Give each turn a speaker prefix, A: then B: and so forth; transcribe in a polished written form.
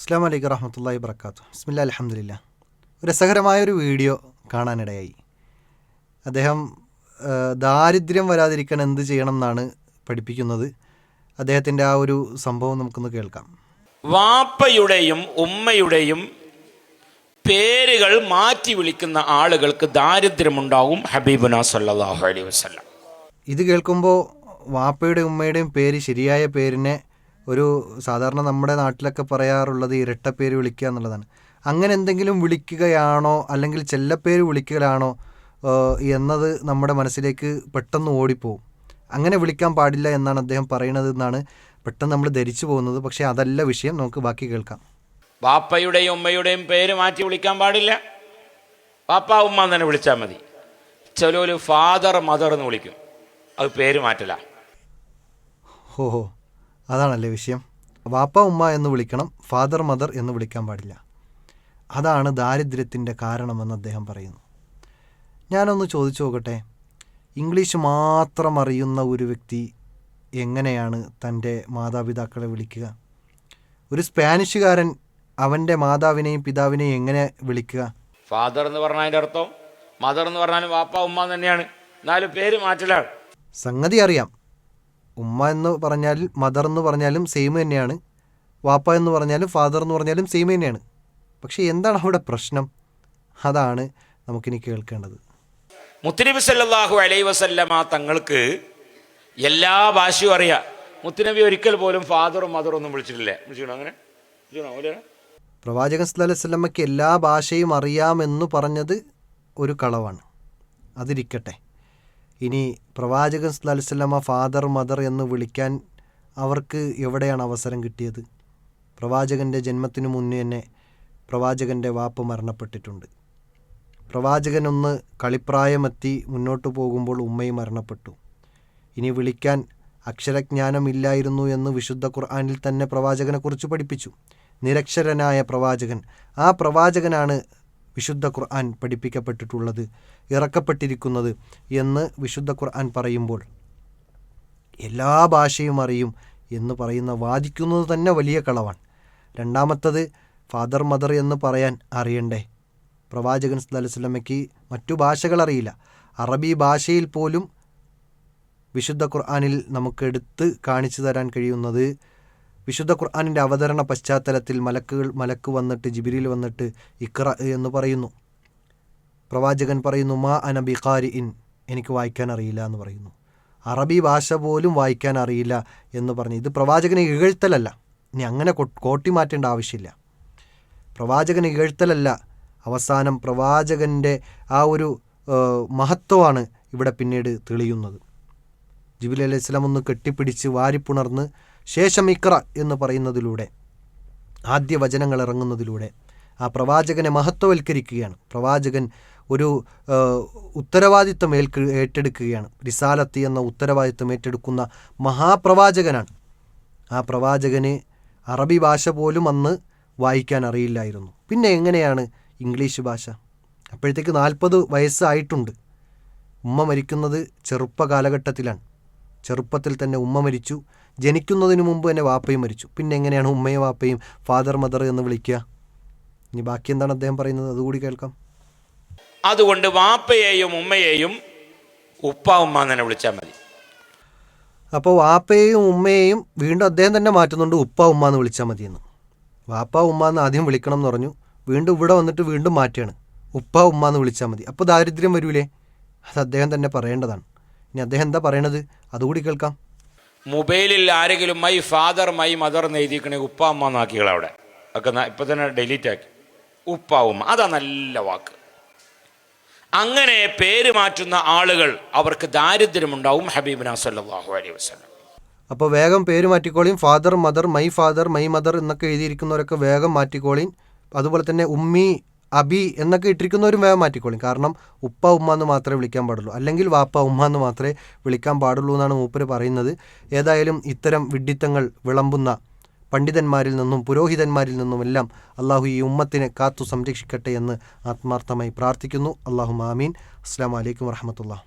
A: അസ്സലാമു അലൈക്കും വറഹ്മത്തുള്ളാഹി വബറകാതുഹു. ബിസ്മില്ലാഹിൽ അൽഹംദുലില്ലാഹ്. ഒരു രസകരമായൊരു വീഡിയോ കാണാനിടയായി. അദ്ദേഹം ദാരിദ്ര്യം വരാതിരിക്കാൻ എന്ത് ചെയ്യണം എന്നാണ് പഠിപ്പിക്കുന്നത്. അദ്ദേഹത്തിൻ്റെ ആ ഒരു സംഭവം നമുക്കൊന്ന് കേൾക്കാം.
B: വാപ്പയുടെയും ഉമ്മയുടെയും പേരുകൾ മാറ്റി വിളിക്കുന്ന ആളുകൾക്ക് ദാരിദ്ര്യമുണ്ടാവും. ഹബീബുനാ സല്ലല്ലാഹു അലൈഹി വസല്ലം.
A: ഇത് കേൾക്കുമ്പോൾ വാപ്പയുടെയും ഉമ്മയുടെയും പേര് ശരിയായ പേരിനെ ഒരു സാധാരണ നമ്മുടെ നാട്ടിലൊക്കെ പറയാറുള്ളത് ഇരട്ടപ്പേര് വിളിക്കുക എന്നുള്ളതാണ്. അങ്ങനെ എന്തെങ്കിലും വിളിക്കുകയാണോ അല്ലെങ്കിൽ ചെല്ലപ്പേര് വിളിക്കലാണോ എന്നത് നമ്മുടെ മനസ്സിലേക്ക് പെട്ടെന്ന് ഓടിപ്പോവും. അങ്ങനെ വിളിക്കാൻ പാടില്ല എന്നാണ് അദ്ദേഹം പറയുന്നത് എന്നാണ് പെട്ടെന്ന് നമ്മൾ ധരിച്ചു പോകുന്നത്. പക്ഷേ അതല്ല വിഷയം. നമുക്ക് ബാക്കി കേൾക്കാം.
B: വാപ്പയുടെയും ഉമ്മയുടെയും പേര് മാറ്റി വിളിക്കാൻ പാടില്ല. വാപ്പ ഉമ്മ എന്ന് തന്നെ വിളിച്ചാൽ മതി. ചിലര് ഫാദർ മദർ എന്ന് വിളിക്കും, അത് പേര് മാറ്റില്ല.
A: ഓഹോ, അതാണല്ലേ വിഷയം. വാപ്പ ഉമ്മ എന്ന് വിളിക്കണം, ഫാദർ മദർ എന്ന് വിളിക്കാൻ പാടില്ല. അതാണ് ദാരിദ്ര്യത്തിൻ്റെ കാരണമെന്ന് അദ്ദേഹം പറയുന്നു. ഞാനൊന്ന് ചോദിച്ചു നോക്കട്ടെ, ഇംഗ്ലീഷ് മാത്രം അറിയുന്ന ഒരു വ്യക്തി എങ്ങനെയാണ് തൻ്റെ മാതാപിതാക്കളെ വിളിക്കുക? ഒരു സ്പാനിഷുകാരൻ അവൻ്റെ മാതാവിനെയും പിതാവിനെയും എങ്ങനെ വിളിക്കുക?
B: ഫാദർ എന്ന് പറഞ്ഞാൽ അതിൻ്റെ അർത്ഥം മദർ എന്ന് പറഞ്ഞാലും വാപ്പ ഉമ്മ തന്നെയാണ്, എന്നാലും പേര് മാറ്റലാണ്.
A: സംഗതി അറിയാം. ഉമ്മ എന്ന് പറഞ്ഞാലും മദർ എന്ന് പറഞ്ഞാലും സെയിം തന്നെയാണ്, വാപ്പ എന്ന് പറഞ്ഞാലും ഫാദർ എന്ന് പറഞ്ഞാലും സെയിം തന്നെയാണ്. പക്ഷേ എന്താണ് അവിടെ പ്രശ്നം? അതാണ് നമുക്കിനി കേൾക്കേണ്ടത്.
B: മുത്തുനബി സല്ലല്ലാഹു അലൈഹി വസല്ലമ തങ്ങൾക്ക് എല്ലാ ഭാഷയും അറിയാം. മുത്തുനബി ഒരിക്കൽ പോലും ഫാദറും മദറും ഒന്നും വിളിച്ചിട്ടില്ലേ? വിളിച്ചിട്ടുണ്ടോ? അങ്ങനെ
A: പ്രവാചകൻ സല്ലല്ലാഹു അലൈഹി വസല്ലമയ്ക്ക് എല്ലാ ഭാഷയും അറിയാമെന്ന് പറഞ്ഞത് ഒരു കളവാണ്. അതിരിക്കട്ടെ. ഇനി പ്രവാചകൻ സല്ലല്ലാഹു അലൈഹി വസല്ലമ ഫാദർ മദർ എന്ന് വിളിക്കാൻ അവർക്ക് എവിടെയാണ് അവസരം കിട്ടിയത്? പ്രവാചകൻ്റെ ജന്മത്തിനു മുന്നേ തന്നെ പ്രവാചകൻ്റെ വാപ്പ മരണപ്പെട്ടിട്ടുണ്ട്. പ്രവാചകനൊന്ന് കളിപ്രായമെത്തി മുന്നോട്ട് പോകുമ്പോൾ ഉമ്മയും മരണപ്പെട്ടു. ഇനി വിളിക്കാൻ അക്ഷരജ്ഞാനമില്ലായിരുന്നു എന്ന് വിശുദ്ധ ഖുർആനിൽ തന്നെ പ്രവാചകനെക്കുറിച്ച് പഠിപ്പിച്ചു. നിരക്ഷരനായ പ്രവാചകൻ, ആ പ്രവാചകനാണ് വിശുദ്ധ ഖുർആൻ പഠിപ്പിക്കപ്പെട്ടിട്ടുള്ളത്, ഇറക്കപ്പെട്ടിരിക്കുന്നത് എന്ന് വിശുദ്ധ ഖുർആൻ പറയുമ്പോൾ എല്ലാ ഭാഷയും അറിയും എന്ന് വാദിക്കുന്നത് തന്നെ വലിയ കളവാണ്. രണ്ടാമത്തത് ഫാദർ മദർ എന്ന് പറയാൻ അറിയണ്ടേ? പ്രവാചകൻ സല്ലല്ലാഹു അലൈഹി വസല്ലമയ്ക്ക് മറ്റു ഭാഷകൾ അറിയില്ല. അറബി ഭാഷയിൽ പോലും വിശുദ്ധ ഖുർആനിൽ നമുക്ക് എടുത്ത് കാണിച്ചു തരാൻ കഴിയുന്നത് വിശുദ്ധ ഖുർആനിൻ്റെ അവതരണ പശ്ചാത്തലത്തിൽ മലക്ക് വന്നിട്ട് ജിബ്രീൽ വന്നിട്ട് ഇഖ്റ എന്ന് പറയുന്നു. പ്രവാചകൻ പറയുന്നു മാ അന ബിഖാരിഇൻ, എനിക്ക് വായിക്കാൻ അറിയില്ല എന്ന് പറയുന്നു. അറബി ഭാഷ പോലും വായിക്കാൻ അറിയില്ല എന്ന് പറഞ്ഞു. ഇത് പ്രവാചകനെ ഇകഴ്ത്തലല്ല. ഇനി അങ്ങനെ കോട്ടി മാറ്റേണ്ട ആവശ്യമില്ല. പ്രവാചകനെ ഇകഴ്ത്തലല്ല. അവസാനം പ്രവാചകൻ്റെ ആ ഒരു മഹത്വമാണ് ഇവിടെ പിന്നീട് തെളിയുന്നത്. ജിബ്രീൽ അലൈഹി സ്വലാം ഒന്ന് കെട്ടിപ്പിടിച്ച് വാരിപ്പുണർന്ന് ശേഷം ഇഖ്റ എന്ന് പറയുന്നതിലൂടെ, ആദ്യ വചനങ്ങൾ ഇറങ്ങുന്നതിലൂടെ ആ പ്രവാചകനെ മഹത്വവൽക്കരിക്കുകയാണ്. പ്രവാചകൻ ഒരു ഉത്തരവാദിത്വം ഏറ്റെടുക്കുകയാണ്. റിസാലത്ത് എന്ന ഉത്തരവാദിത്വം ഏറ്റെടുക്കുന്ന മഹാപ്രവാചകനാണ്. ആ പ്രവാചകന് അറബി ഭാഷ പോലും അന്ന് വായിക്കാൻ അറിയില്ലായിരുന്നു. പിന്നെ എങ്ങനെയാണ് ഇംഗ്ലീഷ് ഭാഷ? അപ്പോഴത്തേക്ക് 40 വയസ്സായിട്ടുണ്ട്. ഉമ്മ മരിക്കുന്നത് ചെറുപ്പ കാലഘട്ടത്തിലാണ്. ചെറുപ്പത്തിൽ തന്നെ ഉമ്മ മരിച്ചു. ജനിക്കുന്നതിന് മുമ്പ് തന്നെ വാപ്പയും മരിച്ചു. പിന്നെ എങ്ങനെയാണ് ഉമ്മയും വാപ്പയും ഫാദർ മദർ എന്ന് വിളിക്കുക? ഇനി ബാക്കി എന്താണ് അദ്ദേഹം പറയുന്നത്, അതുകൂടി കേൾക്കാം.
B: അതുകൊണ്ട് വാപ്പയെയും ഉമ്മയെയും ഉപ്പ ഉമ്മ തന്നെ വിളിച്ചാൽ മതി.
A: അപ്പോൾ വാപ്പയെയും ഉമ്മയെയും വീണ്ടും അദ്ദേഹം തന്നെ മാറ്റുന്നുണ്ട്, ഉപ്പ ഉമ്മ എന്ന് വിളിച്ചാൽ മതിയെന്ന്. വാപ്പ ഉമ്മ എന്ന് ആദ്യം വിളിക്കണം എന്ന് പറഞ്ഞു, വീണ്ടും ഇവിടെ വന്നിട്ട് വീണ്ടും മാറ്റുകയാണ്, ഉപ്പ ഉമ്മ എന്ന് വിളിച്ചാൽ മതി. അപ്പോൾ ദാരിദ്ര്യം വരൂലേ? അത് അദ്ദേഹം തന്നെ പറയേണ്ടതാണ്. ഇനി അദ്ദേഹം എന്താ പറയണത്, അതുകൂടി കേൾക്കാം.
B: മൊബൈലിൽ ആരെങ്കിലും മൈ ഫാദർ മൈ മദർ എന്ന് എഴുതിക്കണേ ഉപ്പ ഉമ്മ എന്നാക്കികൾ അവിടെ ഒക്കെ ഇപ്പം തന്നെ ഡിലീറ്റ് ആക്കി. ഉപ്പ ഉമ്മ, അതാ നല്ല വാക്ക്. അങ്ങനെ പേര് മാറ്റുന്ന ആളുകൾ അവർക്ക് ദാരിദ്ര്യമുണ്ടാവും. ഹബീബുനാ സല്ലല്ലാഹു അലൈഹി വസല്ലം.
A: അപ്പോൾ വേഗം പേര് മാറ്റിക്കോളീൻ. ഫാദർ മദർ മൈ മദർ എന്നൊക്കെ എഴുതിയിരിക്കുന്നവരൊക്കെ വേഗം മാറ്റിക്കോളീൻ. അതുപോലെ തന്നെ ഉമ്മി അബി എന്നൊക്കെ ഇട്ടിരിക്കുന്നവരും വേഗം മാറ്റിക്കോളീൻ. കാരണം ഉപ്പ ഉമ്മ എന്ന് മാത്രമേ വിളിക്കാൻ പാടുള്ളൂ, അല്ലെങ്കിൽ വാപ്പ ഉമ്മ എന്ന് മാത്രമേ വിളിക്കാൻ പാടുള്ളൂ എന്നാണ് മൂപ്പര് പറയുന്നത്. ഏതായാലും ഇത്തരം വിഡ്ഢിത്തങ്ങൾ വിളമ്പുന്ന പണ്ഡിതന്മാരിൽ നിന്നും പുരോഹിതന്മാരിൽ നിന്നുമെല്ലാം അള്ളാഹു ഈ ഉമ്മത്തിനെ കാത്തു സംരക്ഷിക്കട്ടെ എന്ന് ആത്മാർത്ഥമായി പ്രാർത്ഥിക്കുന്നു. അല്ലാഹുമ്മ ആമീൻ. അസ്സലാമു അലൈക്കും വറഹ്മത്തുള്ളാഹി.